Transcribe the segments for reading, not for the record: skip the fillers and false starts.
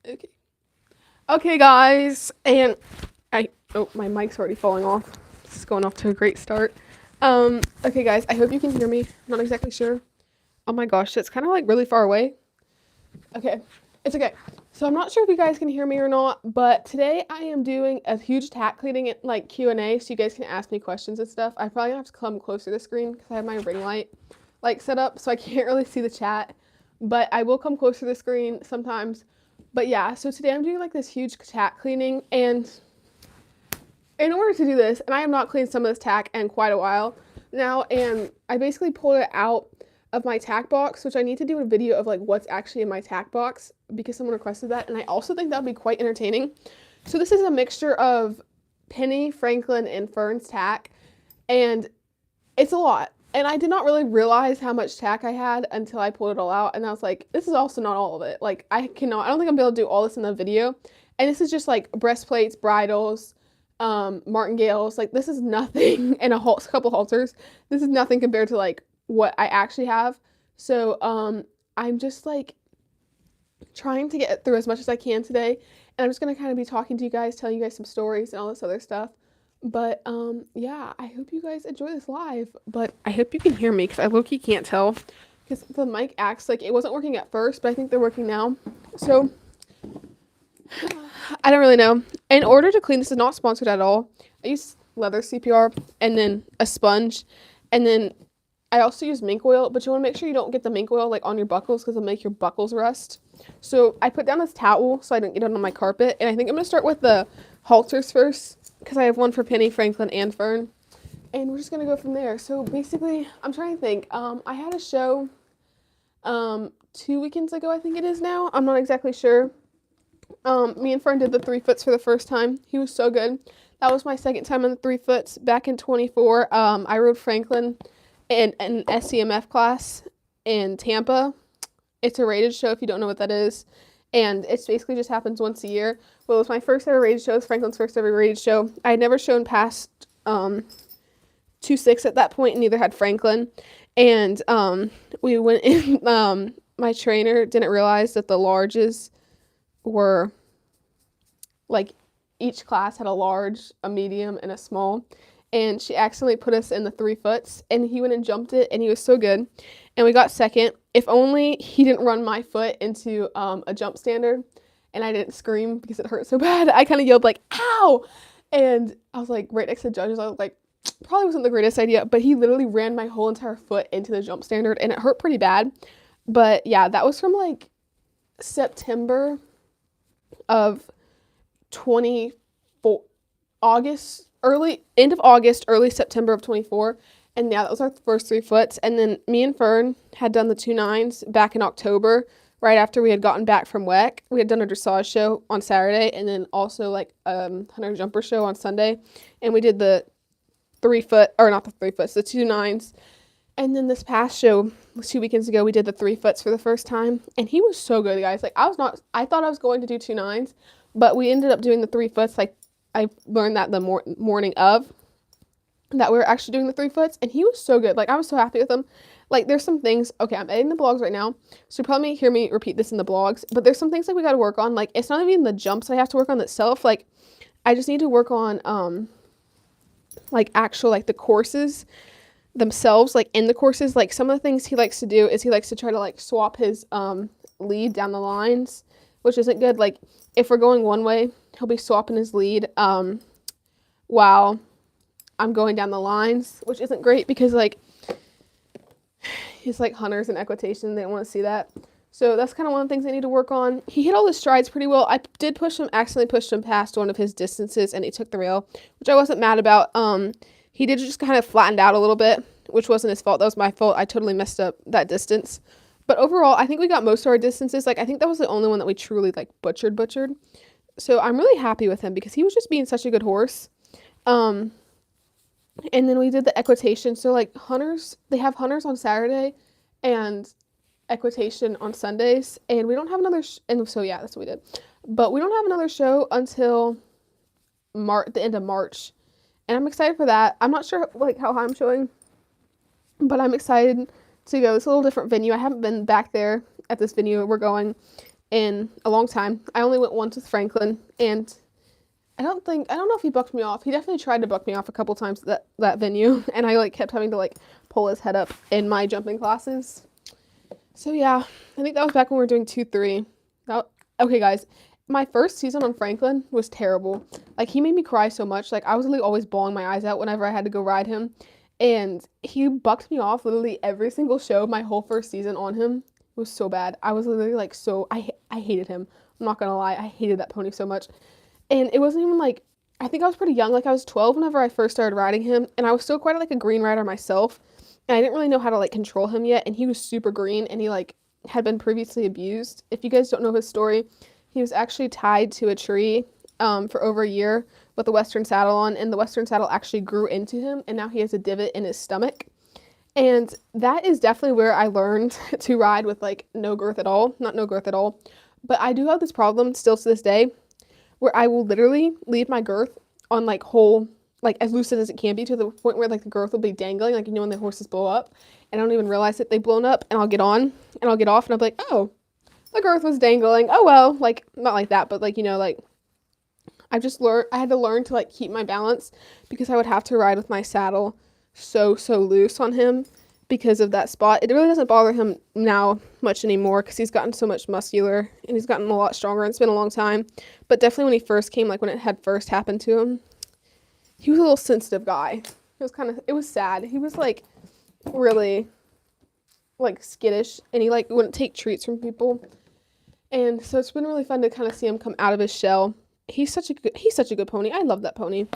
Okay. Okay, guys, and my mic's already falling off. This is going off to a great start. Okay, guys, I hope you can hear me. I'm not exactly sure. Oh my gosh, it's kind of like really far away. Okay, it's okay. So I'm not sure if you guys can hear me or not, but today I am doing a huge tack cleaning like Q&A, so you guys can ask me questions and stuff. I probably have to come closer to the screen because I have my ring light like set up, so I can't really see the chat. But I will come closer to the screen sometimes. But yeah, so today I'm doing like this huge tack cleaning, and in order to do this, and I have not cleaned some of this tack in quite a while now, and I basically pulled it out of my tack box, which I need to do a video of like what's actually in my tack box because someone requested that, and I also think that would be quite entertaining. So this is a mixture of Penny, Franklin, and Fern's tack, and it's a lot. And I did not really realize how much tack I had until I pulled it all out, and I was like, this is also not all of it. Like, I don't think I'm gonna be able to do all this in the video. And this is just like breastplates, bridles, martingales. Like, this is nothing, and a couple halters. This is nothing compared to like what I actually have. So I'm just like trying to get through as much as I can today, and I'm just gonna kind of be talking to you guys, telling you guys some stories and all this other stuff. But yeah, I hope you guys enjoy this live, but I hope you can hear me because I low-key can't tell because the mic acts like it wasn't working at first, but I think they're working now. So I don't really know. In order to clean, this is not sponsored at all. I use leather CPR and then a sponge, and then I also use mink oil, but you want to make sure you don't get the mink oil like on your buckles because it'll make your buckles rust. So I put down this towel so I don't get it on my carpet, and I think I'm gonna start with the halters first because I have one for Penny, Franklin, and Fern, and we're just gonna go from there. So basically, I'm trying to think. I had a show 2 weekends ago, I think it is now. I'm not exactly sure. Me and Fern did the 3 foots for the first time. He was so good. That was my second time on the 3 foots. Back in 24, I rode Franklin in an SCMF class in Tampa. It's a rated show if you don't know what that is. And it basically just happens once a year. Well, it was my first ever rated show. It was Franklin's first ever rated show. I had never shown past 2.6 at that point, and neither had Franklin. And we went in. My trainer didn't realize that the larges were like each class had a large, a medium, and a small. And she accidentally put us in the 3 foots, and he went and jumped it, and he was so good. And we got second. If only he didn't run my foot into a jump standard, and I didn't scream because it hurt so bad. I kind of yelled like, ow! And I was like right next to the judges. I was like, probably wasn't the greatest idea, but he literally ran my whole entire foot into the jump standard, and it hurt pretty bad. But yeah, that was from like September of 24, end of August, early September of 24. And yeah, that was our first 3 foots. And then me and Fern had done the 2.9s back in October, right after we had gotten back from WEC. We had done a dressage show on Saturday, and then also like hunter jumper show on Sunday. And we did the 3 foot, or not the 3 foots, the 2.9s. And then this past show, 2 weekends ago, we did the 3 foots for the first time. And he was so good, guys. Like, I thought I was going to do 2.9s, but we ended up doing the 3 foots. Like, I learned that the morning of that we were actually doing the 3 foots, and he was so good. Like, I was so happy with him. Like, there's some things, okay, I'm editing the blogs right now, so you probably hear me repeat this in the blogs, but there's some things like we got to work on. Like, it's not even the jumps I have to work on itself. Like, I just need to work on like actual like the courses themselves. Like, in the courses, like some of the things he likes to do is he likes to try to like swap his lead down the lines, which isn't good. Like, if we're going one way, he'll be swapping his lead while I'm going down the lines, which isn't great because like he's like hunters and equitation, they don't want to see that. So that's kind of one of the things I need to work on. He hit all his strides pretty well. I did accidentally pushed him past one of his distances, and he took the rail, which I wasn't mad about. He did just kind of flattened out a little bit, which wasn't his fault. That was my fault. I totally messed up that distance. But overall, I think we got most of our distances. Like, I think that was the only one that we truly like butchered. So I'm really happy with him because he was just being such a good horse. And then we did the equitation. So like hunters, they have hunters on Saturday and equitation on Sundays, and we don't have another and so yeah, that's what we did. But we don't have another show until the end of March, and I'm excited for that. I'm not sure like how high I'm showing, but I'm excited to go. It's a little different venue. I haven't been back there at this venue we're going in a long time. I only went once with Franklin, and I don't know if he bucked me off. He definitely tried to buck me off a couple times at that venue, and I like kept having to like pull his head up in my jumping classes. So yeah, I think that was back when we were doing 2-3. Okay, guys, my first season on Franklin was terrible. Like, he made me cry so much. Like, I was literally always bawling my eyes out whenever I had to go ride him. And he bucked me off literally every single show my whole first season on him. It was so bad. I was literally like I hated him. I'm not gonna lie. I hated that pony so much. And it wasn't even like, I think I was pretty young. Like, I was 12 whenever I first started riding him. And I was still quite like a green rider myself. And I didn't really know how to like control him yet. And he was super green, and he like had been previously abused. If you guys don't know his story, he was actually tied to a tree for over a year with the Western saddle on, and the Western saddle actually grew into him, and now he has a divot in his stomach. And that is definitely where I learned to ride with like no girth at all. Not no girth at all. But I do have this problem still to this day where I will literally leave my girth on like whole, like as loose as it can be, to the point where like the girth will be dangling, like, you know, when the horses blow up and I don't even realize that they've blown up, and I'll get on and I'll get off and I'll be like, oh, the girth was dangling. Oh well, like not like that, but like, you know, like I had to learn to like keep my balance, because I would have to ride with my saddle so loose on him because of that spot. It really doesn't bother him now much anymore because he's gotten so much muscular and he's gotten a lot stronger, and it's been a long time. But definitely when he first came, like when it had first happened to him, he was a little sensitive guy. It was sad. He was like really like skittish, and he like wouldn't take treats from people. And so it's been really fun to kind of see him come out of his shell. He's such a good pony. I love that pony.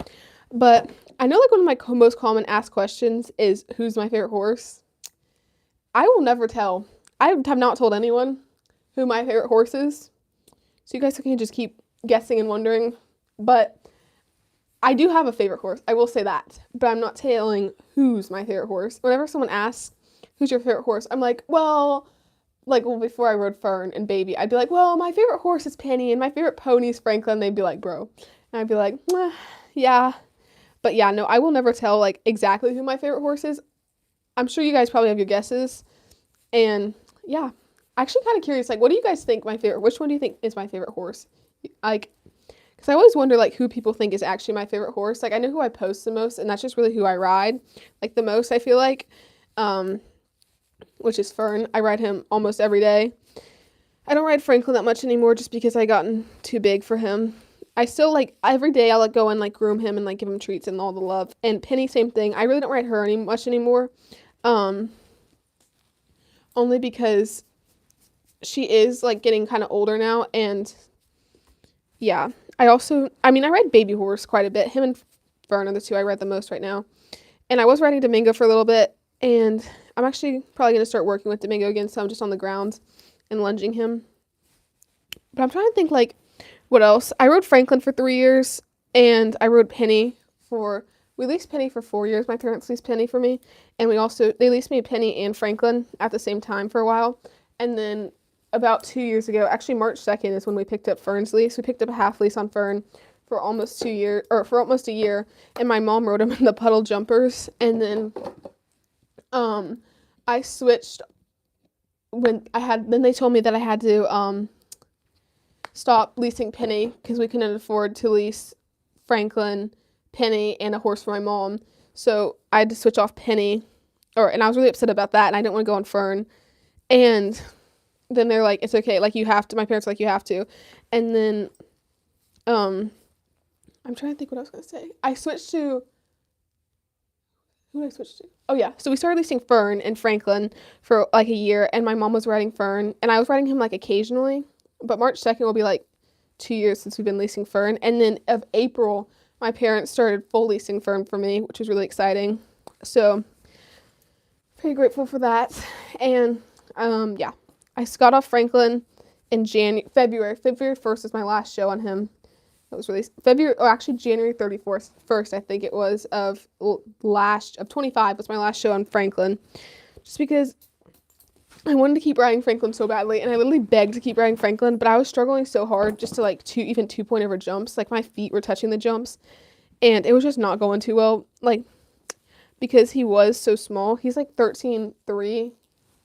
But I know like one of my most common asked questions is, who's my favorite horse? I will never tell. I have not told anyone who my favorite horse is. So you guys can just keep guessing and wondering. But I do have a favorite horse. I will say that. But I'm not telling who's my favorite horse. Whenever someone asks, who's your favorite horse? I'm like, well, before I rode Fern and Baby, I'd be like, well, my favorite horse is Penny and my favorite pony is Franklin. They'd be like, bro. And I'd be like, yeah. But yeah, no, I will never tell like exactly who my favorite horse is. I'm sure you guys probably have your guesses. And yeah, actually kind of curious, like, what do you guys think which one do you think is my favorite horse? Like, because I always wonder like who people think is actually my favorite horse. Like, I know who I post the most, and that's just really who I ride like the most, I feel like. Which is Fern. I ride him almost every day. I don't ride Franklin that much anymore just because I gotten too big for him. I still like every day I'll like go and like groom him and like give him treats and all the love. And Penny, same thing. I really don't ride her much anymore. Only because she is like getting kind of older now, and yeah. I ride Baby Horse quite a bit. Him and Fern are the two I ride the most right now. And I was riding Domingo for a little bit, and I'm actually probably going to start working with Domingo again, so I'm just on the ground and lunging him. But I'm trying to think, like, what else? I rode Franklin for 3 years, and I rode Penny we leased Penny for 4 years. My parents leased Penny for me, and they leased me Penny and Franklin at the same time for a while. And then about 2 years ago, actually March 2nd is when we picked up Fern's lease. We picked up a half lease on Fern for almost a year, and my mom rode him in the puddle jumpers, and then I switched then they told me that I had to stop leasing Penny because we couldn't afford to lease Franklin, Penny, and a horse for my mom. So I had to switch off Penny, and I was really upset about that, and I didn't want to go on Fern. And then they're like, it's okay, like you have to. My parents were like, you have to. And then I'm trying to think what I was gonna say. Who did I switch to? Oh yeah, so we started leasing Fern and Franklin for like a year, and my mom was riding Fern, and I was riding him like occasionally. But March 2nd will be like 2 years since we've been leasing Fern, and then of April, my parents started full leasing Fern for me, which was really exciting. So pretty grateful for that. And yeah, I got off Franklin in February 1st is my last show on him. It was released January 31st, I think it was, of 25 was my last show on Franklin. Just because I wanted to keep riding Franklin so badly, and I literally begged to keep riding Franklin, but I was struggling so hard just to like even 2-point over jumps. Like, my feet were touching the jumps, and it was just not going too well. Like, because he was so small. He's like 13.3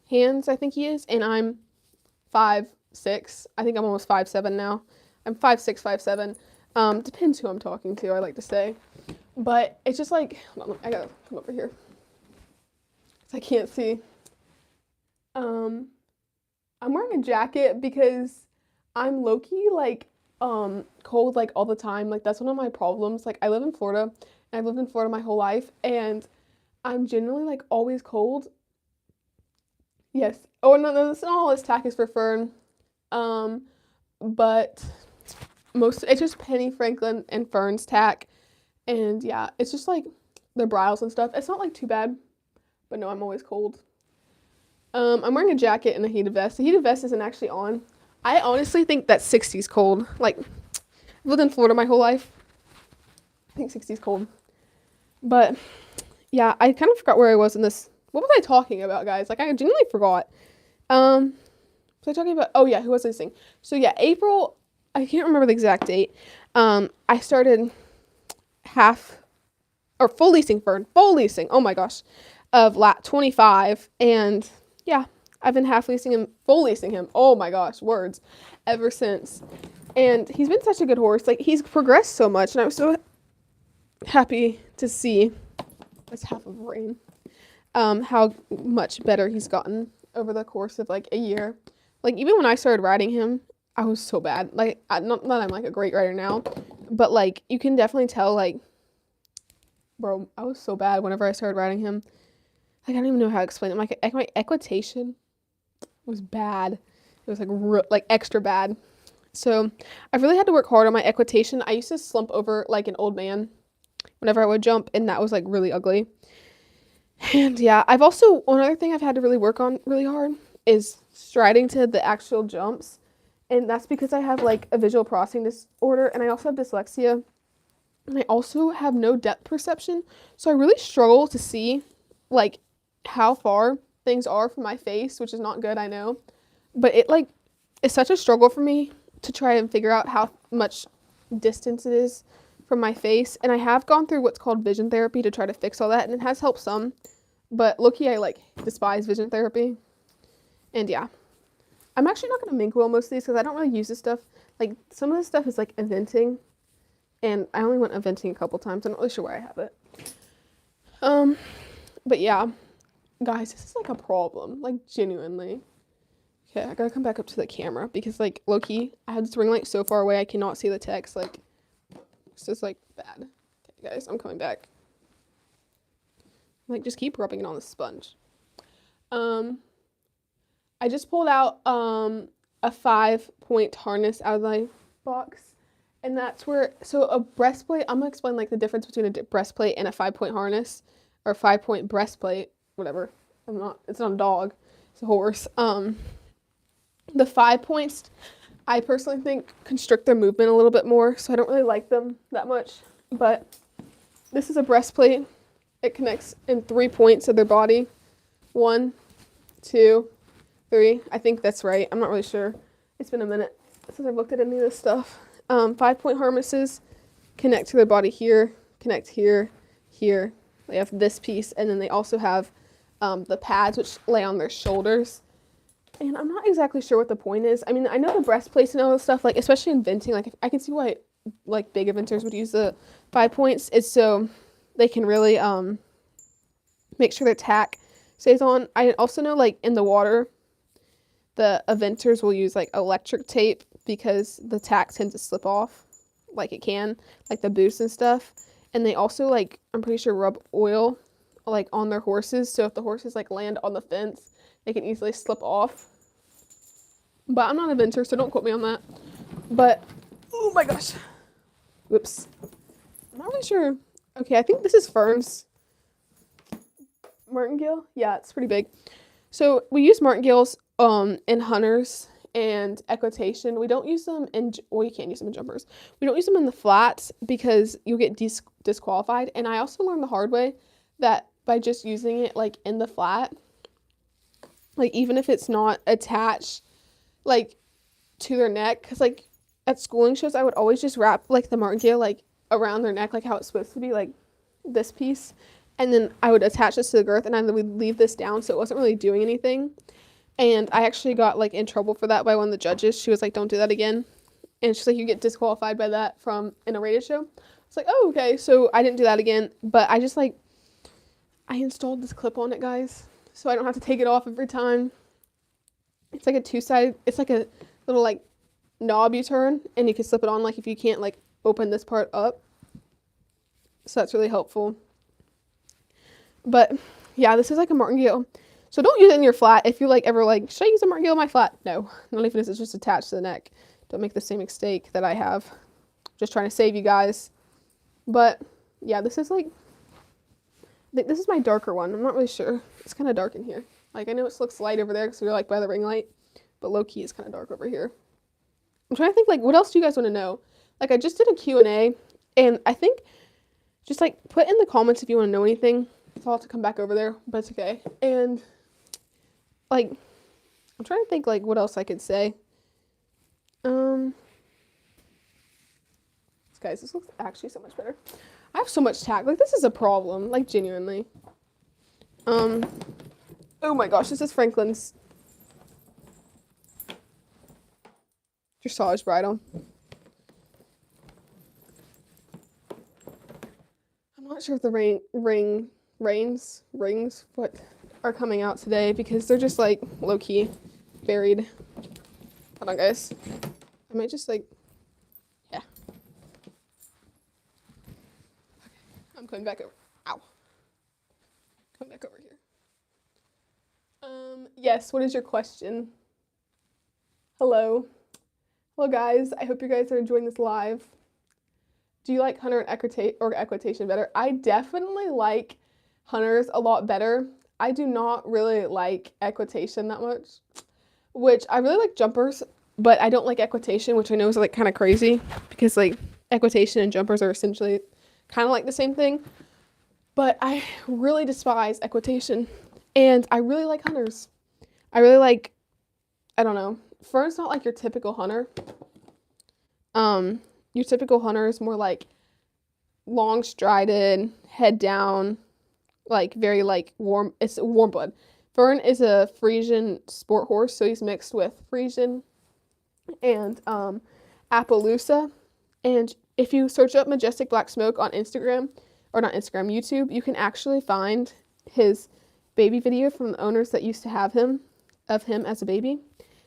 hands, I think he is, and I'm 5'4", 5'6". I think I'm almost 5'7" now. I'm 5'6", 5'7". Depends who I'm talking to, I like to say. But it's just like, hold on, I gotta come over here. 'Cause I can't see. I'm wearing a jacket because I'm low-key like cold like all the time. Like that's one of my problems. Like I live in Florida and I've lived in Florida my whole life and I'm generally like always cold. Yes. Oh no, this not all this tack is for Fern. Um, but it's just Penny Franklin and Fern's tack. And yeah, it's just like their bridles and stuff. It's not like too bad, but no, I'm always cold. I'm wearing a jacket and a heated vest. The heated vest isn't actually on. I honestly think that 60's cold. Like, I've lived in Florida my whole life. I think 60's cold. But yeah, I kind of forgot where I was in this. What was I talking about, guys? Like, I genuinely forgot. Was I talking about? Oh yeah, who was I saying? So yeah, April. I can't remember the exact date. I started full leasing Fern. Full leasing. Oh my gosh, of lat 25 and. Yeah, I've been full leasing him, oh my gosh, words, ever since. And he's been such a good horse. Like, he's progressed so much, and I was so happy to see, that's half of rain, how much better he's gotten over the course of, like, a year. Like, even when I started riding him, I was so bad. Like, not that I'm, like, a great rider now, but, like, you can definitely tell, like, bro, I was so bad whenever I started riding him. Like, I don't even know how to explain it. My equitation was bad. It was like extra bad. So I really had to work hard on my equitation. I used to slump over like an old man whenever I would jump, and that was like really ugly. And yeah, one other thing I've had to really work on really hard is striding to the actual jumps. And that's because I have like a visual processing disorder, and I also have dyslexia. And I also have no depth perception. So I really struggle to see like how far things are from my face, which is not good, I know. But it's such a struggle for me to try and figure out how much distance it is from my face. And I have gone through what's called vision therapy to try to fix all that, and it has helped some. But low-key, I like despise vision therapy. And yeah. I'm actually not going to mink wheel most of these because I don't really use this stuff. Like, some of this stuff is like eventing, and I only went eventing a couple times. I'm not really sure where I have it. But yeah. Guys, this is like a problem, like genuinely. Okay, I gotta come back up to the camera because like low-key, I had this ring light so far away I cannot see the text. Like, it's just like bad. Okay, guys, I'm coming back. Like, just keep rubbing it on the sponge. I just pulled out a 5-point harness out of my box, and that's where, so a breastplate, I'm gonna explain like the difference between a breastplate and a 5-point harness, or 5-point breastplate. Whatever. It's not a dog. It's a horse. The 5 points, I personally think constrict their movement a little bit more, so I don't really like them that much. But this is a breastplate. It connects in 3 points of their body. 1, 2, 3. I think that's right. I'm not really sure. It's been a minute since I've looked at any of this stuff. 5-point harnesses connect to their body here, connect here, here. They have this piece, and then they also have the pads which lay on their shoulders. And I'm not exactly sure what the point is. I mean, I know the breastplates and all this stuff, like especially in venting, like I can see why like big eventers would use the 5 points. It's so they can really make sure their tack stays on. I also know like in the water, the eventers will use like electric tape because the tack tends to slip off like it can, like the boost and stuff. And they also like, I'm pretty sure, rub oil like on their horses, so if the horses like land on the fence, they can easily slip off. But I'm not a venter, so don't quote me on that. But oh my gosh, whoops, I'm not really sure. Okay, I think this is Fern's martingale. Yeah, it's pretty big. So we use martingales in hunters and equitation. We don't use them you can't use them in jumpers. We don't use them in the flats because you'll get disqualified. And I also learned the hard way that by just using it like in the flat, like even if it's not attached like to their neck, because like at schooling shows I would always just wrap like the martingale like around their neck, like how it's supposed to be, like this piece, and then I would attach this to the girth, and I would leave this down, so it wasn't really doing anything. And I actually got like in trouble for that by one of the judges. She was like, don't do that again. And she's like, you get disqualified by that from in a radio show. It's like, oh, okay. So I didn't do that again. But I just like, I installed this clip on it, guys. So I don't have to take it off every time. It's like a two-sided, it's like a little like knob you turn and you can slip it on like if you can't like open this part up. So that's really helpful. But yeah, this is like a martingale. So don't use it in your flat. If you like ever like, should I use a martingale in my flat? No, not even if it's just attached to the neck. Don't make the same mistake that I have. Just trying to save you guys. But yeah, this is like, this is my darker one. I'm not really sure. It's kind of dark in here. Like I know it looks light over there because we're like by the ring light, but low key it's kind of dark over here. I'm trying to think like what else do you guys want to know? Like I just did a Q&A and I think just like put in the comments if you want to know anything. I'll have to come back over there, but it's okay. And like I'm trying to think like what else I could say. Guys, this looks actually so much better. I have so much tack. Like this is a problem, like genuinely. Oh my gosh, this is Franklin's dressage bridle. I'm not sure if the rings what are coming out today because they're just like low-key buried. Hold on, guys. I might just like, yeah. Okay, I'm coming back over. Ow. Coming back over here. Yes, what is your question? Hello. Hello, guys. I hope you guys are enjoying this live. Do you like hunter and equitation better? I definitely like hunters a lot better. I do not really like equitation that much, which I really like jumpers, but I don't like equitation, which I know is like kind of crazy because like equitation and jumpers are essentially kind of like the same thing, but I really despise equitation and I really like hunters. I really like, I don't know, Fern's not like your typical hunter. Your typical hunter is more like long strided, head down, like very like warm, it's warm blood. Fern is a Frisian sport horse, so he's mixed with Frisian and Appaloosa. And if you search up Majestic Black Smoke on Instagram, or not Instagram, YouTube, you can actually find his baby video from the owners that used to have him, of him as a baby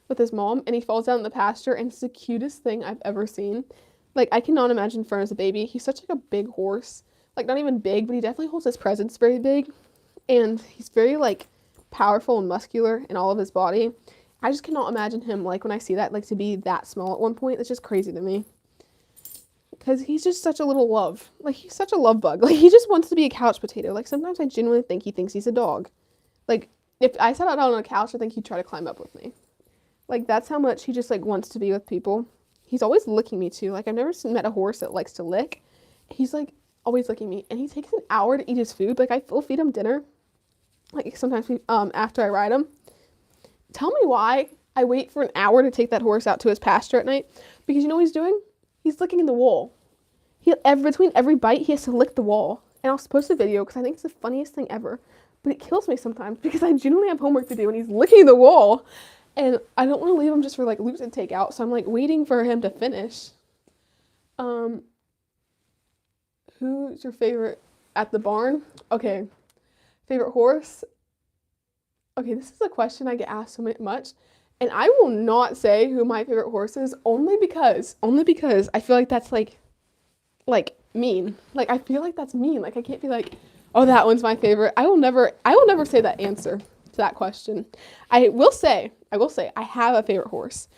with his mom, and he falls down in the pasture, and it's the cutest thing I've ever seen. Like, I cannot imagine Fern as a baby. He's such like a big horse. Like, not even big, but he definitely holds his presence very big, and he's very like powerful and muscular in all of his body. I just cannot imagine him, like, when I see that, like, to be that small at one point. It's just crazy to me. Because he's just such a little love. Like, he's such a love bug. Like, he just wants to be a couch potato. Like, sometimes I genuinely think he thinks he's a dog. Like, if I sat out on a couch, I think he'd try to climb up with me. Like, that's how much he just, like, wants to be with people. He's always licking me, too. Like, I've never met a horse that likes to lick. He's, like, always licking me. And he takes an hour to eat his food. Like, I will feed him dinner. Like, sometimes after I ride him. Tell me why I wait for an hour to take that horse out to his pasture at night. Because you know what he's doing? He's licking in the wall. Between every bite, he has to lick the wall. And I'll post a video because I think it's the funniest thing ever. But it kills me sometimes because I genuinely have homework to do and he's licking the wall. And I don't want to leave him just for like loops and take out. So I'm like waiting for him to finish. Who's your favorite at the barn? Okay. Favorite horse? Okay, this is a question I get asked so much. And I will not say who my favorite horse is only because I feel like that's like mean. Like I feel like that's mean. Like I can't be like, oh, that one's my favorite. I will never say that answer to that question. I will say I have a favorite horse.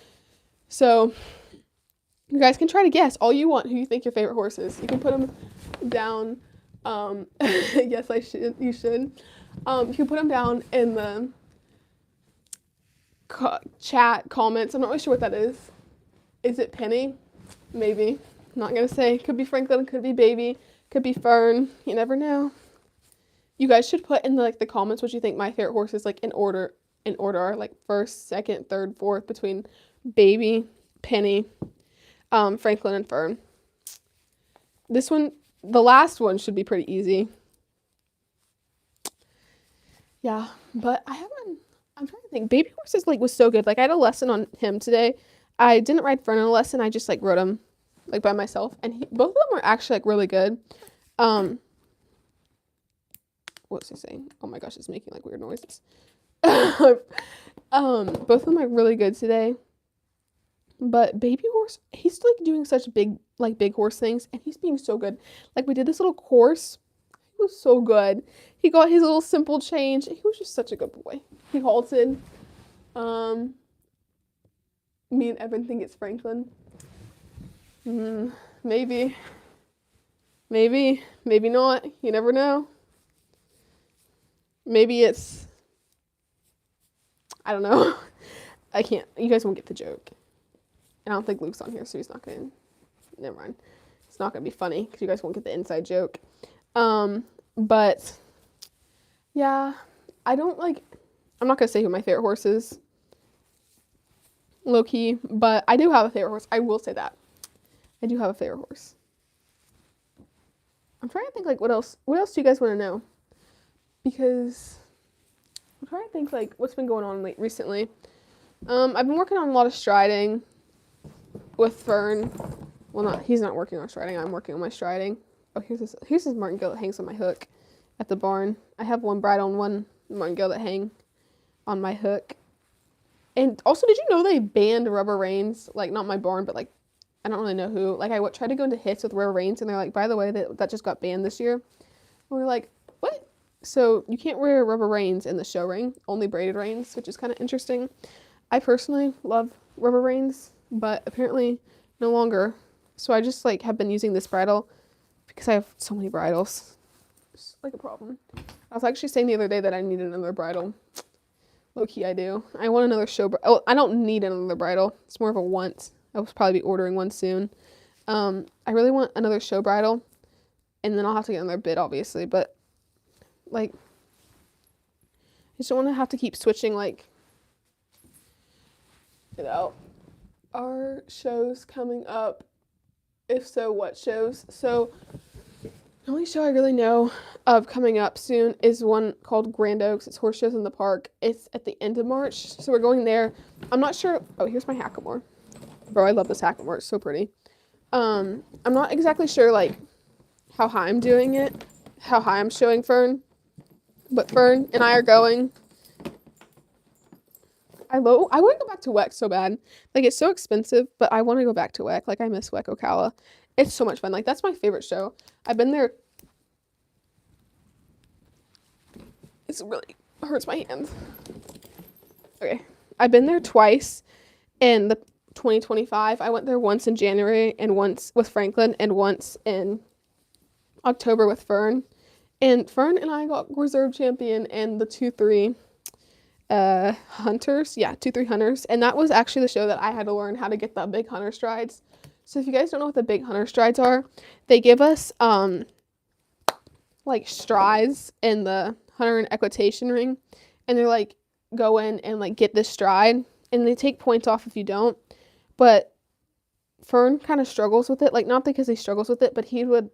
So you guys can try to guess all you want who you think your favorite horse is. You can put them down. Yes, you should. You can put them down in the chat comments. I'm not really sure what that is. Is it Penny? Maybe. I'm not gonna say. Could be Franklin, could be Baby, could be Fern. You never know. You guys should put in the comments what you think my favorite horse is, like in order are, like first, second, third, fourth, between Baby, Penny, Franklin, and Fern. This one, the last one should be pretty easy. Yeah, but I I'm trying to think. Baby horses like was so good. Like I had a lesson on him today. I didn't ride Fern on a lesson. I just like rode him like by myself, and both of them were actually like really good. What's he saying? Oh my gosh, it's making like weird noises. Both of them are really good today. But baby horse, he's like doing such big horse things, and he's being so good. Like we did this little course. He was so good. He got his little simple change. He was just such a good boy. He halted. Me and Evan think it's Franklin. Maybe. Maybe not. You never know. Maybe it's, I don't know. I can't. You guys won't get the joke. And I don't think Luke's on here, so he's not going to, never mind. It's not going to be funny because you guys won't get the inside joke. But yeah, I'm not going to say who my favorite horse is, low key, but I do have a favorite horse. I will say that. I do have a favorite horse. I'm trying to think like what else do you guys want to know? Because I'm trying to think like what's been going on recently. I've been working on a lot of striding with Fern. Well, he's not working on striding. I'm working on my striding. Oh, here's this martingale that hangs on my hook at the barn. I have one bridle and one martingale that hang on my hook. And also, did you know they banned rubber reins? Like, not my barn, but like, I don't really know who. Like, I tried to go into hits with rubber reins, and they're like, by the way, that just got banned this year. And we're like, what? So you can't wear rubber reins in the show ring, only braided reins, which is kind of interesting. I personally love rubber reins, but apparently no longer. So I just like have been using this bridle because I have so many bridles. It's like a problem. I was actually saying the other day that I need another bridle. Low key, I do. I want another I don't need another bridle. It's more of a want. I will probably be ordering one soon. I really want another show bridle, and then I'll have to get another bit, obviously. But like, I just don't want to have to keep switching. Like, are shows coming up? If so, what shows? So the only show I really know of coming up soon is one called Grand Oaks. It's horse shows in the park. It's at the end of March, so we're going there. I'm not sure. Oh, here's my hackamore. Bro, I love this hackamore. It's so pretty. I'm not exactly sure like how high I'm doing it, how high I'm showing Fern, but Fern and I are going. I want to go back to WEC so bad. Like, it's so expensive, but I want to go back to WEC. Like, I miss WEC Ocala. It's so much fun. Like, that's my favorite show. I've been there. It hurts my hands. Okay. I've been there twice in the 2025. I went there once in January and once with Franklin and once in October with Fern. And Fern and I got reserve champion in the 2-3 hunters. Yeah, 2-3 hunters. And that was actually the show that I had to learn how to get the big hunter strides. So if you guys don't know what the big hunter strides are, they give us like strides in the hunter and equitation ring, and they're like, go in and like get this stride, and they take points off if you don't. But Fern kind of struggles with it, like not because he struggles with it, but he would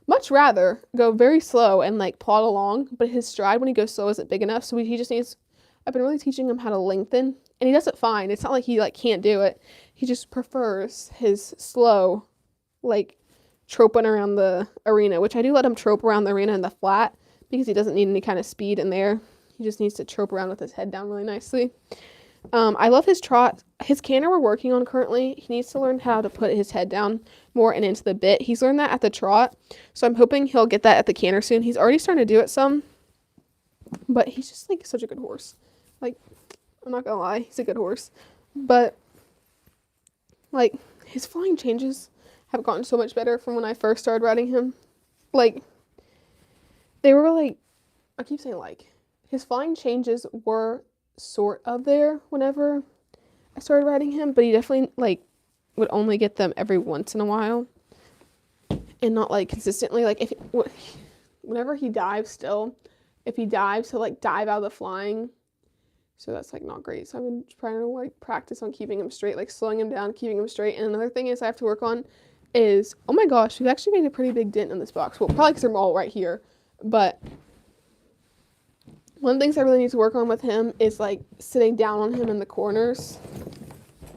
much rather go very slow and like plod along, but his stride when he goes slow isn't big enough, so he just needs, I've been really teaching him how to lengthen, and he does it fine. It's not like he like can't do it. He just prefers his slow, like troping around the arena, which I do let him trope around the arena in the flat because he doesn't need any kind of speed in there. He just needs to trope around with his head down really nicely. I love his trot. His canter we're working on currently. He needs to learn how to put his head down more and into the bit. He's learned that at the trot, so I'm hoping he'll get that at the canter soon. He's already starting to do it some, but he's just like such a good horse. Like, I'm not gonna lie, he's a good horse. But like, his flying changes have gotten so much better from when I first started riding him. Like, they were like, I keep saying like, his flying changes were sort of there whenever I started riding him, but he definitely like would only get them every once in a while and not like consistently. Like whenever he dives still, if he dives, he'll like dive out of the flying. So that's like not great. So I've been trying to like practice on keeping him straight, like slowing him down, keeping him straight. And another thing is I have to work on is, oh my gosh, we've actually made a pretty big dent in this box. Well, probably because they're all right here, but One of the things I really need to work on with him is like sitting down on him in the corners.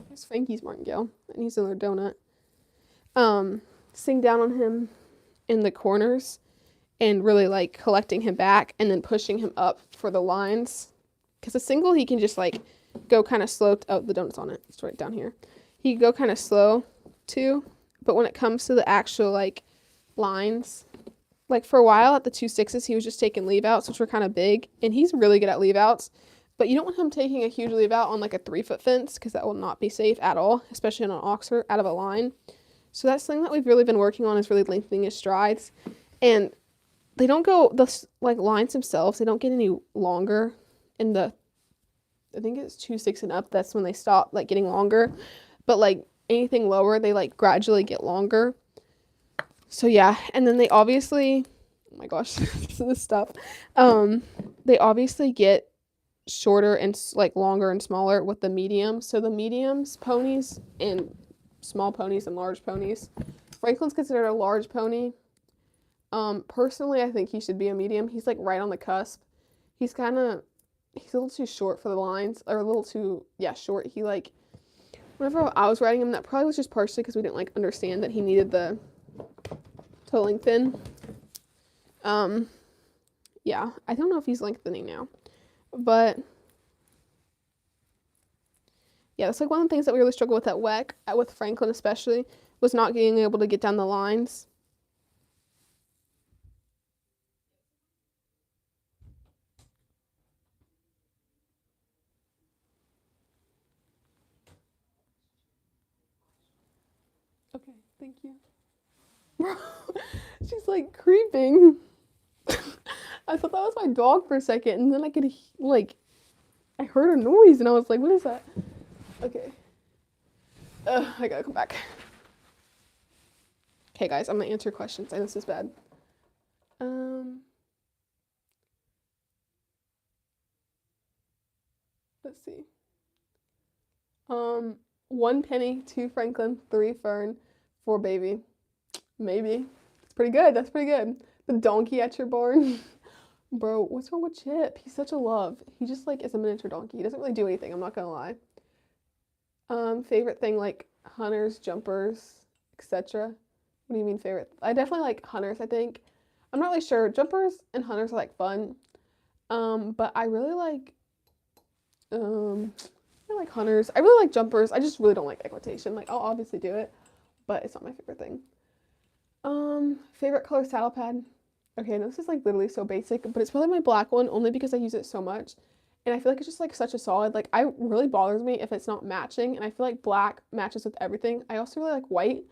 There's Frankie's martingale, and he's another donut. Sitting down on him in the corners and really like collecting him back and then pushing him up for the lines. Because a single, he can just like go kind of slow. Oh, the donut's on it. It's right down here. He can go kind of slow too. But when it comes to the actual like lines, like for a while at the 2/6s, he was just taking leave outs, which were kind of big. And he's really good at leave outs. But you don't want him taking a huge leave out on like a 3-foot fence because that will not be safe at all, especially on an oxer out of a line. So that's something that we've really been working on, is really lengthening his strides. And they don't go, the like lines themselves, they don't get any longer in the, I think it's 2/6 and up, that's when they stop like getting longer. But like anything lower, they like gradually get longer. So yeah, and then they obviously, oh my gosh, this stuff. They obviously get shorter and like longer and smaller with the medium. So the mediums, ponies, and small ponies and large ponies. Franklin's considered a large pony. Personally, I think he should be a medium. He's like right on the cusp. He's a little too short for the lines, or a little too, short. He like, whenever I was riding him, that probably was just partially because we didn't like understand that he needed the toe lengthen. Yeah, I don't know if he's lengthening now, but yeah, that's like one of the things that we really struggled with at WEC, with Franklin especially, was not being able to get down the lines. Okay, thank you. She's like creeping. I thought that was my dog for a second, and then I could like, I heard a noise, and I was like, what is that? Okay. I gotta come back. Okay, guys, I'm gonna answer questions. I know this is bad. Let's see. 1 Penny, 2 Franklin, 3 Fern, 4 Baby. Maybe. It's pretty good. That's pretty good. The donkey at your barn. Bro, what's wrong with Chip? He's such a love. He just like is a miniature donkey. He doesn't really do anything, I'm not gonna lie. Favorite thing, like hunters, jumpers, etc. What do you mean favorite? I definitely like hunters, I think. I'm not really sure. Jumpers and hunters are like fun. But I really like hunters. I really like jumpers. I just really don't like equitation. Like I'll obviously do it, but it's not my favorite thing. Favorite color saddle pad. Okay, I know this is like literally so basic, but it's probably my black one, only because I use it so much. And I feel like it's just like such a solid, like I really bothers me if it's not matching, and I feel like black matches with everything. I also really like white,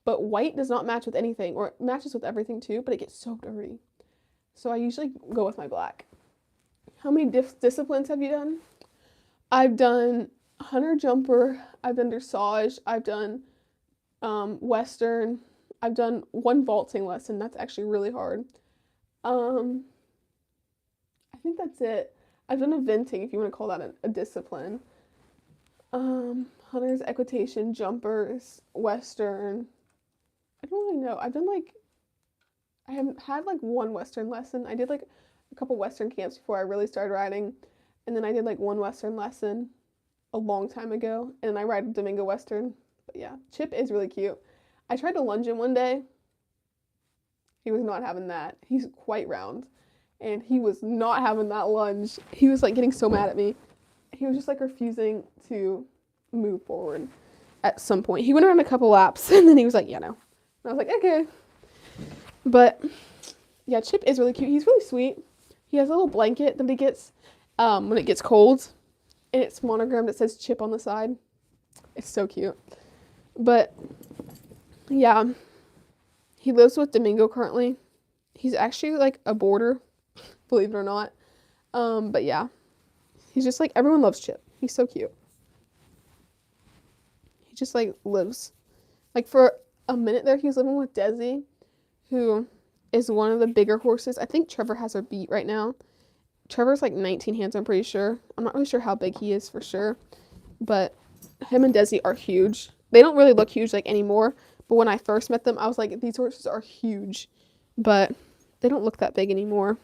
but white does not match with anything, or it matches with everything too, but it gets so dirty. So I usually go with my black. How many disciplines have you done? I've done hunter jumper, I've done dressage, I've done western, I've done 1 vaulting lesson. That's actually really hard. I think that's it. I've done eventing, if you want to call that a discipline. Hunters, equitation, jumpers, western. I don't really know. I haven't had like 1 western lesson. I did like a couple western camps before I really started riding. And then I did like 1 western lesson a long time ago. And I ride Domingo Western. But yeah, Chip is really cute. I tried to lunge him one day. He was not having that. He's quite round. And he was not having that lunge. He was like getting so mad at me. He was just like refusing to move forward at some point. He went around a couple laps and then he was like, yeah, no. And I was like, okay. But yeah, Chip is really cute. He's really sweet. He has a little blanket that he gets when it gets cold. And it's monogrammed. It says Chip on the side. It's so cute. But yeah, he lives with Domingo currently. He's actually like a boarder, believe it or not. But yeah, he's just like, everyone loves Chip. He's so cute. He just like lives. Like for a minute there, he was living with Desi, who is one of the bigger horses. I think Trevor has her beat right now. Trevor's like 19 hands, I'm pretty sure. I'm not really sure how big he is for sure. But him and Desi are huge. They don't really look huge like anymore. But when I first met them, I was like, these horses are huge. But they don't look that big anymore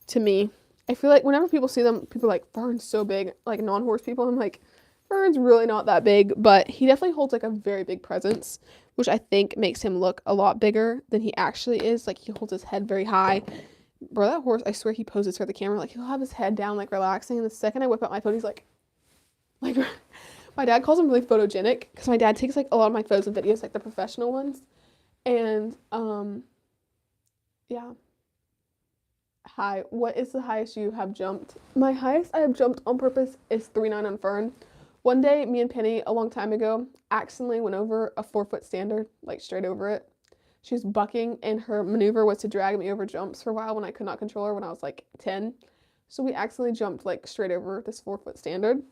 to me. I feel like whenever people see them, people are like, Fern's so big, like non-horse people. I'm like, Fern's really not that big, but he definitely holds like a very big presence, which I think makes him look a lot bigger than he actually is. Like he holds his head very high. Bro, that horse, I swear he poses for the camera. Like he'll have his head down, like relaxing. And the second I whip out my phone, he's like, my dad calls him really photogenic because my dad takes like a lot of my photos and videos, like the professional ones. And, yeah. Hi, what is the highest you have jumped? My highest I have jumped on purpose is 3.9 on Fern. One day, me and Penny, a long time ago, accidentally went over a 4-foot standard, like straight over it. She was bucking, and her maneuver was to drag me over jumps for a while when I could not control her when I was like 10. So we accidentally jumped like straight over this 4-foot standard.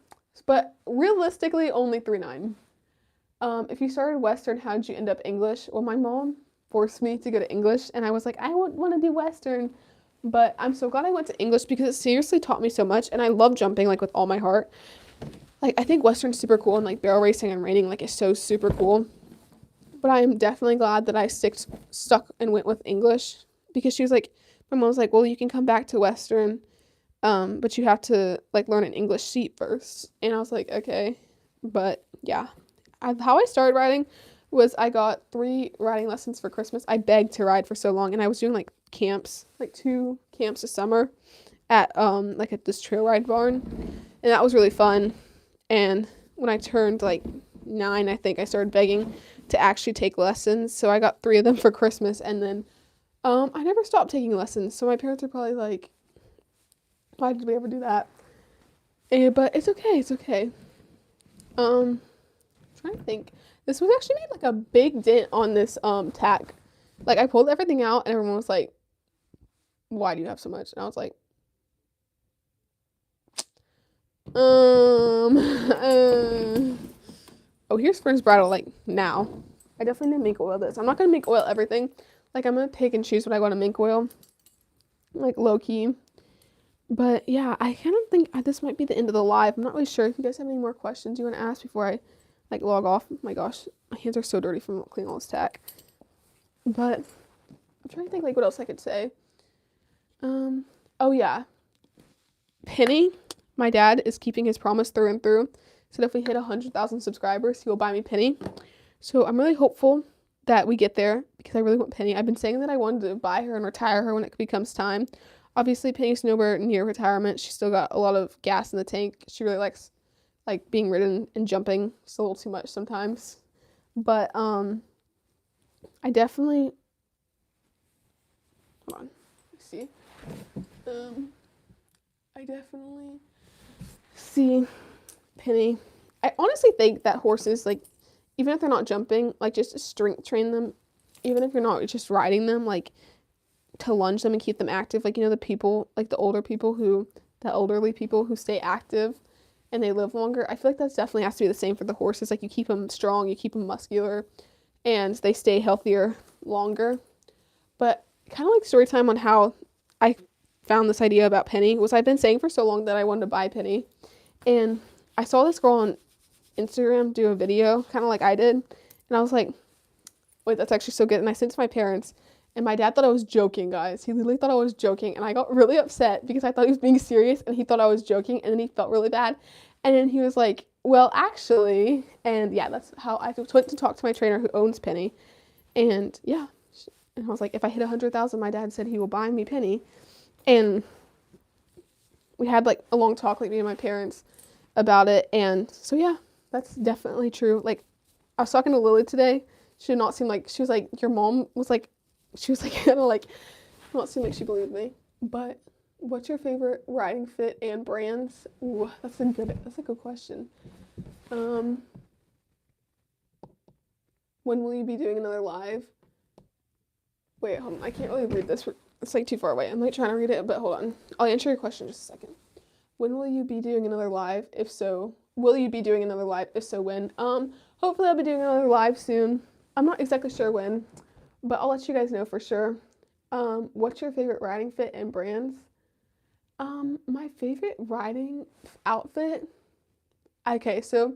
But realistically, only 3.9. If you started Western, how did you end up English? Well, my mom forced me to go to English, and I was like, I want to do Western. But I'm so glad I went to English because it seriously taught me so much, and I love jumping, like, with all my heart. Like, I think Western's super cool, and, like, barrel racing and reining, like, is so super cool. But I am definitely glad that I stuck and went with English because she was like, my mom was like, well, you can come back to Western, but you have to, like, learn an English seat first. And I was like, okay. But, yeah. How I started riding was I got 3 riding lessons for Christmas. I begged to ride for so long, and I was doing, like, camps, like 2 camps a summer at like at this trail ride barn, and that was really fun. And when I turned like 9, I think I started begging to actually take lessons, so I got 3 of them for Christmas. And then I never stopped taking lessons, so my parents are probably like, why did we ever do that? But it's okay. I'm trying to think. This was actually made like a big dent on this tack. Like I pulled everything out and everyone was like, why do you have so much? And I was like, oh, here's Fern's bridle, like, now. I definitely need to mink oil this. I'm not gonna mink oil everything. Like, I'm gonna pick and choose what I want to mink oil. Like, low-key. But, yeah, I kind of think this might be the end of the live. I'm not really sure if you guys have any more questions you want to ask before I, like, log off. Oh my gosh, my hands are so dirty from cleaning all this tack. But I'm trying to think, like, what else I could say. Oh yeah, Penny, my dad is keeping his promise through and through. So if we hit 100,000 subscribers, he will buy me Penny. So I'm really hopeful that we get there because I really want Penny. I've been saying that I wanted to buy her and retire her when it becomes time. Obviously, Penny's nowhere near retirement. She's still got a lot of gas in the tank. She really likes, like, being ridden and jumping. It's a little too much sometimes. But I definitely, hold on, let's see. I definitely see Penny. I honestly think that horses, like, even if they're not jumping, like, just strength train them, even if you're not just riding them, like, to lunge them and keep them active. Like, you know, the people, like, the elderly people who stay active and they live longer. I feel like that's definitely has to be the same for the horses. Like, you keep them strong, you keep them muscular, and they stay healthier longer. But kind of like story time on how I found this idea about Penny was I've been saying for so long that I wanted to buy Penny, and I saw this girl on Instagram do a video kind of like I did, and I was like, wait, that's actually so good. And I sent it to my parents, and my dad thought I was joking, guys. He literally thought I was joking, and I got really upset because I thought he was being serious and he thought I was joking, and then he felt really bad. And then he was like, well, actually, and yeah, that's how I went to talk to my trainer who owns Penny. And yeah, and I was like, if I hit 100,000, my dad said he will buy me Penny. And we had like a long talk, like me and my parents, about it. And so yeah, that's definitely true. Like, I was talking to Lily today. She did not seem like, she was like, your mom was like, she was like, kind of like, not seem like she believed me. But what's your favorite riding fit and brands? Ooh, that's a good question. When will you be doing another live? Wait, hold on. I can't really read this. It's like too far away. I'm like trying to read it, but hold on. I'll answer your question in just a second. When will you be doing another live? If so, will you be doing another live? If so, when? Hopefully I'll be doing another live soon. I'm not exactly sure when, but I'll let you guys know for sure. What's your favorite riding fit and brands? My favorite riding outfit. Okay, so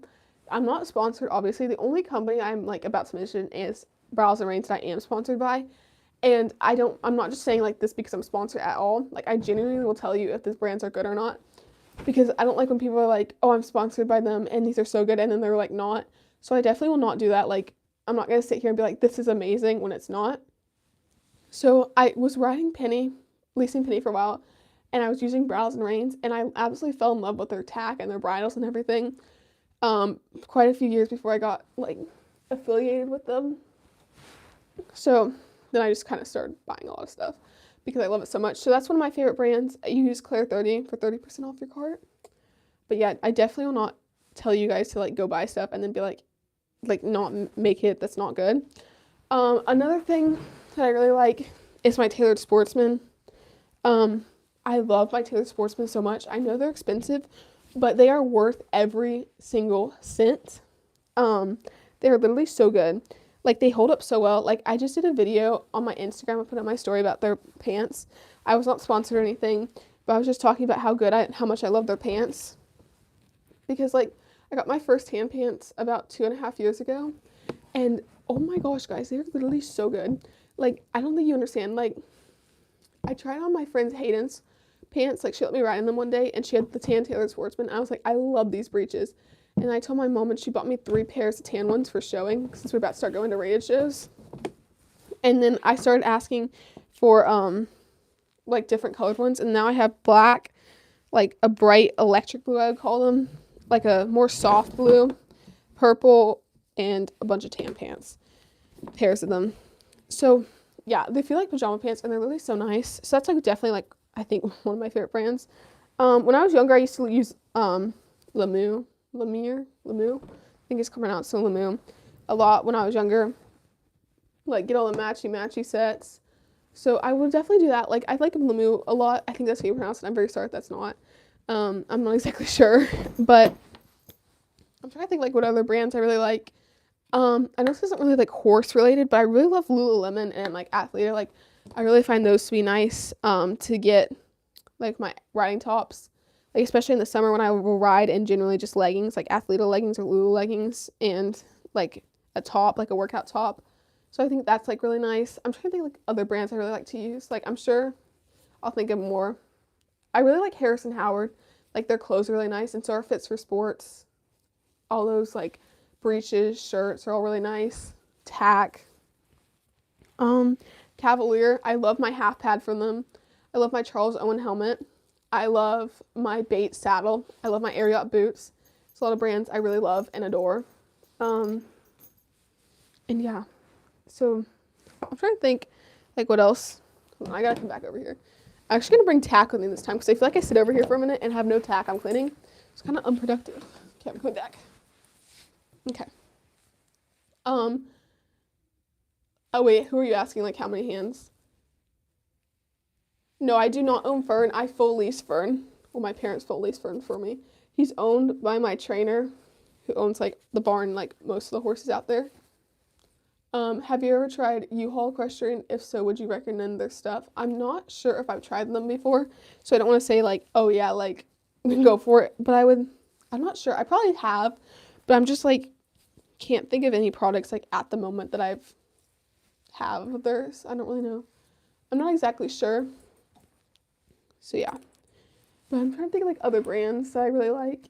I'm not sponsored, obviously. The only company I'm like about to mention is Brows and Reins that I am sponsored by. And I'm not just saying like this because I'm sponsored at all. Like I genuinely will tell you if these brands are good or not, because I don't like when people are like, oh, I'm sponsored by them and these are so good, and then they're like not. So I definitely will not do that. Like I'm not going to sit here and be like, this is amazing when it's not. So I was leasing Penny for a while, and I was using Brows and Reins, and I absolutely fell in love with their tack and their bridles and everything. Quite a few years before I got like affiliated with them. So then I just kind of started buying a lot of stuff because I love it so much. So that's one of my favorite brands. You use Claire.30 for 30% off your cart. But yeah, I definitely will not tell you guys to like go buy stuff and then be like not make it that's not good. Another thing that I really like is my Tailored Sportsman. I love my Tailored Sportsman so much. I know they're expensive, but they are worth every single cent. They're literally so good. Like they hold up so well. Like I just did a video on my Instagram. I put up my story about their pants. I was not sponsored or anything, but I was just talking about how much I love their pants. Because like I got my first tan pants about 2.5 years ago, and oh my gosh, guys, they're literally so good. Like I don't think you understand. Like I tried on my friend's Hayden's pants. Like she let me ride in them one day, and she had the tan Tailored Sportsman. I was like, I love these breeches. And I told my mom, and she bought me 3 pairs of tan ones for showing since we're about to start going to rated shows. And then I started asking for like different colored ones, and now I have black, like a bright electric blue I would call them, like a more soft blue, purple, and a bunch of tan pairs of them. So yeah, they feel like pajama pants, and they're really so nice. So that's like definitely like I think one of my favorite brands. When I was younger, I used to use Lemieux, I think it's pronounced so Lemieux, a lot when I was younger. Like get all the matchy sets. So I would definitely do that. Like I like Lemieux a lot. I think that's how you pronounce it. I'm very sorry if that's not. I'm not exactly sure, but I'm trying to think like what other brands I really like. I know this isn't really like horse related, but I really love Lululemon and like Athleta. Like I really find those to be nice to get like my riding tops. Like especially in the summer when I will ride in generally just leggings, like Athleta leggings or Lulu leggings, and like a top, like a workout top. So I think that's like really nice. I'm trying to think like other brands I really like to use. Like I'm sure I'll think of more. I really like Harrison Howard. Like their clothes are really nice, and so are Fits for Sports. All those like breeches, shirts are all really nice. TACK. Cavalier. I love my half pad from them. I love my Charles Owen helmet. I love my Bates saddle. I love my Ariat boots. It's a lot of brands I really love and adore. And yeah. So I'm trying to think like what else. Hold on, I gotta come back over here. I'm actually gonna bring tack with me this time because I feel like I sit over here for a minute and have no tack I'm cleaning. It's kind of unproductive. Okay, I'm coming back. Okay. Oh wait, who are you asking? Like how many hands? No, I do not own Fern. I full lease Fern. Well, my parents full lease Fern for me. He's owned by my trainer, who owns like the barn, like most of the horses out there. Have you ever tried U-Haul equestrian? If so, would you recommend their stuff? I'm not sure if I've tried them before, so I don't want to say like, oh yeah, like go for it. But I'm not sure. I probably have, but I'm just like can't think of any products like at the moment that have of theirs. I don't really know. I'm not exactly sure. So yeah, but I'm trying to think of like other brands that I really like.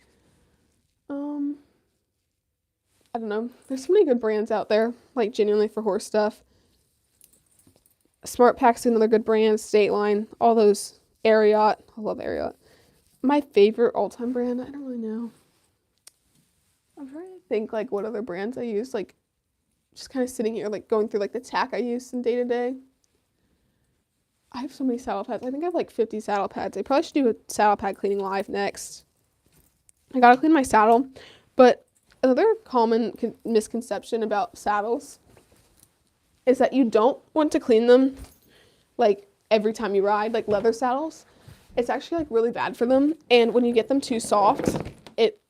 I don't know. There's so many good brands out there, like genuinely for horse stuff. Smart Pack's another good brand. State Line, all those. Ariat, I love Ariat. My favorite all-time brand, I don't really know. I'm trying to think like what other brands I use, like just kind of sitting here like going through like the tack I use in day to day. I have so many saddle pads. I think I have like 50 saddle pads. I probably should do a saddle pad cleaning live next. I gotta clean my saddle. But another common misconception about saddles is that you don't want to clean them like every time you ride, like leather saddles. It's actually like really bad for them. And when you get them too soft,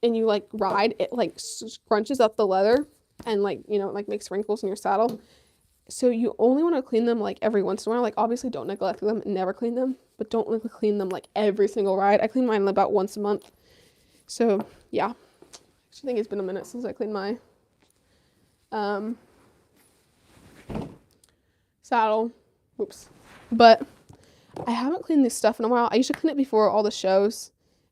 and you like ride, it like scrunches up the leather and like, you know, like makes wrinkles in your saddle. So you only want to clean them like every once in a while. Like obviously don't neglect them, never clean them, but don't clean them like every single ride. I clean mine about once a month. So yeah, I actually think it's been a minute since I cleaned my saddle. Whoops. But I haven't cleaned this stuff in a while. I usually clean it before all the shows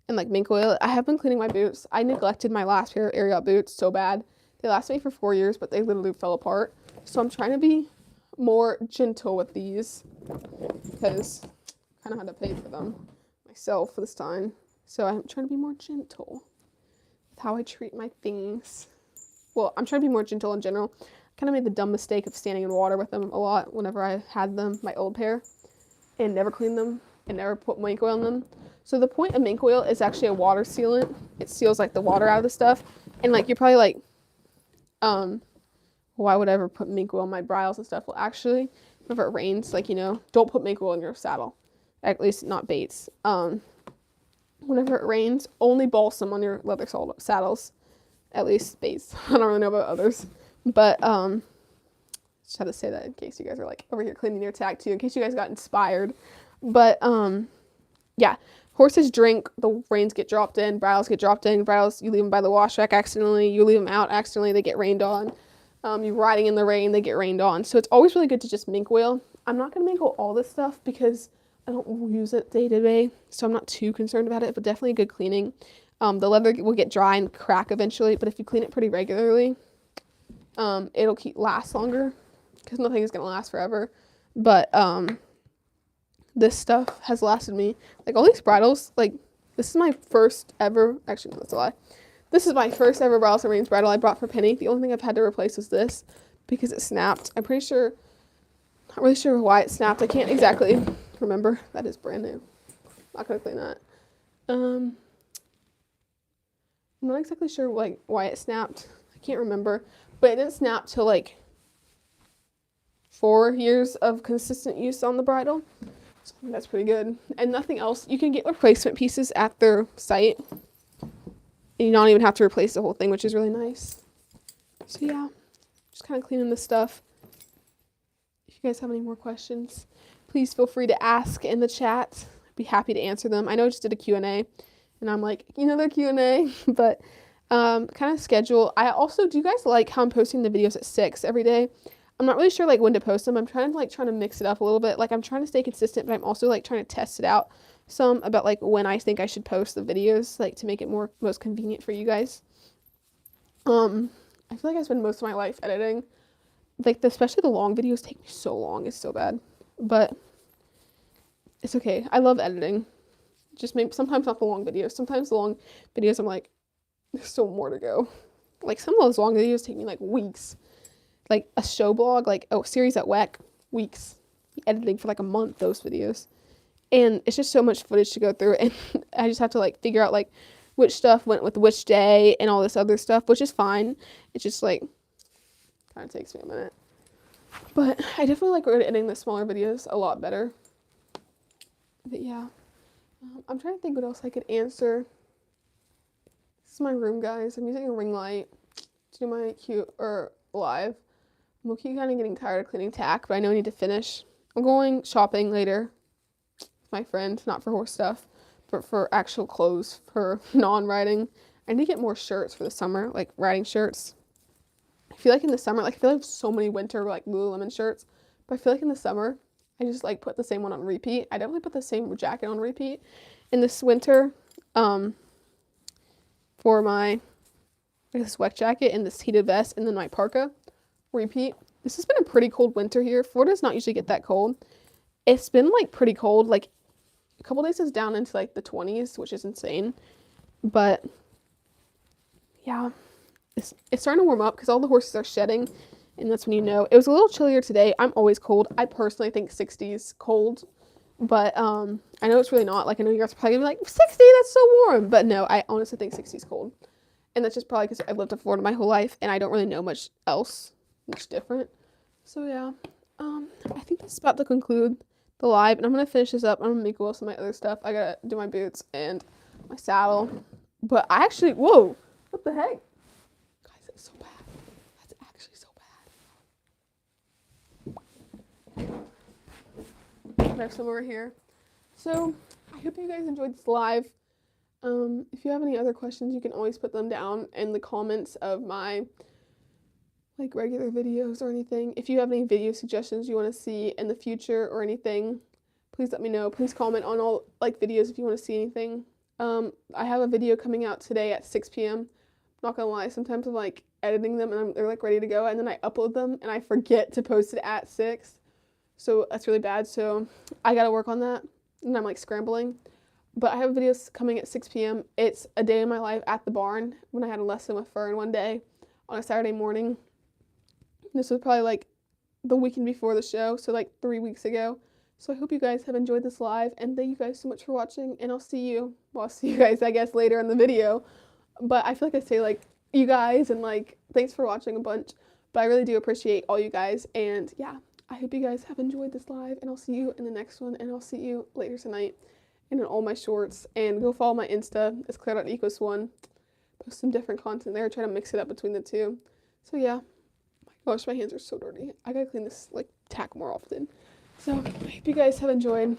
and like mink oil. I have been cleaning my boots. I neglected my last pair of Ariat boots so bad. They lasted me for 4 years, but they literally fell apart. So I'm trying to be more gentle with these because I kind of had to pay for them myself this time. So I'm trying to be more gentle with how I treat my things. Well, I'm trying to be more gentle in general. I kind of made the dumb mistake of standing in water with them a lot whenever I had them, my old pair, and never cleaned them and never put mink oil in them. So the point of mink oil is actually a water sealant. It seals like the water out of the stuff. And like you're probably like, why would I ever put mink oil in my bridles and stuff? Well, actually, whenever it rains, like, don't put mink oil in your saddle. At least not baits. Whenever it rains, only balsam on your leather saddles. At least baits. I don't really know about others. But, just had to say that in case you guys are like over here cleaning your TACK too, in case you guys got inspired. But, yeah. Horses drink, the reins get dropped in, bridles get dropped in. Bridles, you leave them by the wash rack accidentally, you leave them out accidentally, they get rained on. You're riding in the rain, they get rained on. So it's always really good to just mink oil. I'm not going to mink oil all this stuff because I don't use it day to day, so I'm not too concerned about it, but definitely good cleaning. The leather will get dry and crack eventually, but if you clean it pretty regularly, it'll last longer because nothing is going to last forever. But, this stuff has lasted me, like all these bridles, like this is my first ever, actually no, that's a lie. This is my first ever Bridles and Reins bridle I bought for Penny. The only thing I've had to replace is this because it snapped. I'm pretty sure, not really sure why it snapped. I can't exactly remember. That is brand new. Not gonna clean that. I'm not exactly sure like why it snapped. I can't remember, but it didn't snap till like 4 years of consistent use on the bridle. So that's pretty good. And nothing else. You can get replacement pieces at their site. And you don't even have to replace the whole thing, which is really nice. So yeah, just kind of cleaning this stuff. If you guys have any more questions, please feel free to ask in the chat. I'd be happy to answer them. I know I just did a Q&A, and I'm like, they're Q&A, but kind of schedule. Do you guys like how I'm posting the videos at 6 every day? I'm not really sure like when to post them. I'm trying to mix it up a little bit. Like I'm trying to stay consistent, but I'm also like trying to test it out some about like when I think I should post the videos, like to make it most convenient for you guys. I feel like I spend most of my life editing. Like especially the long videos take me so long. It's so bad. But it's okay. I love editing. Just maybe sometimes not the long videos. Sometimes the long videos I'm like, there's still more to go. Like some of those long videos take me like weeks. Like a show blog, like a series at WEC, weeks. Editing for like a month, those videos. And it's just so much footage to go through. And I just have to like figure out like which stuff went with which day and all this other stuff, which is fine. It's just like, kind of takes me a minute. But I definitely like editing the smaller videos a lot better. But yeah, I'm trying to think what else I could answer. This is my room, guys. I'm using a ring light to do my live. I'm okay, kind of getting tired of cleaning TACK, but I know I need to finish. I'm going shopping later with my friend, not for horse stuff, but for actual clothes for non-riding. I need to get more shirts for the summer, like riding shirts. I feel like in the summer, like I feel like I have so many winter like Lululemon shirts, but I feel like in the summer, I just like put the same one on repeat. I definitely put the same jacket on repeat. In this winter, for my sweat jacket and this heated vest and then my parka, repeat. This has been a pretty cold winter here. Florida does not usually get that cold. It's been like pretty cold. Like a couple days it's down into like the 20s, which is insane. But yeah, it's starting to warm up because all the horses are shedding, and that's when you know. It was a little chillier today. I'm always cold. I personally think 60s cold, but I know it's really not. Like I know you guys are probably gonna be like 60, that's so warm, but no, I honestly think 60's cold, and that's just probably because I've lived in Florida my whole life and I don't really know much else. Much different. So yeah, I think that's about to conclude the live, and I'm gonna finish this up. I'm gonna make some of my other stuff. I gotta do my boots and my saddle. But I actually, whoa, what the heck? Guys, that's so bad. That's actually so bad. I have some over here. So I hope you guys enjoyed this live. If you have any other questions, you can always put them down in the comments of my like regular videos or anything. If you have any video suggestions you want to see in the future or anything, please let me know. Please comment on all like videos if you want to see anything. I have a video coming out today at 6 p.m. Not gonna lie, sometimes I'm like editing them and they're like ready to go, and then I upload them and I forget to post it at 6. So that's really bad. So I gotta work on that, and I'm like scrambling. But I have videos coming at 6 p.m. It's a day in my life at the barn when I had a lesson with Fern one day on a Saturday morning. This was probably like the weekend before the show, so like 3 weeks ago. So I hope you guys have enjoyed this live, and thank you guys so much for watching, and I'll see you guys, I guess, later in the video. But I feel like I say like you guys and like thanks for watching a bunch, but I really do appreciate all you guys, and yeah, I hope you guys have enjoyed this live, and I'll see you in the next one, and I'll see you later tonight and in all my shorts. And go follow my Insta, it's Claire.Equus 1. Post some different content there, try to mix it up between the two. So yeah, my gosh, my hands are so dirty. I gotta clean this like tack more often. So I hope you guys have enjoyed,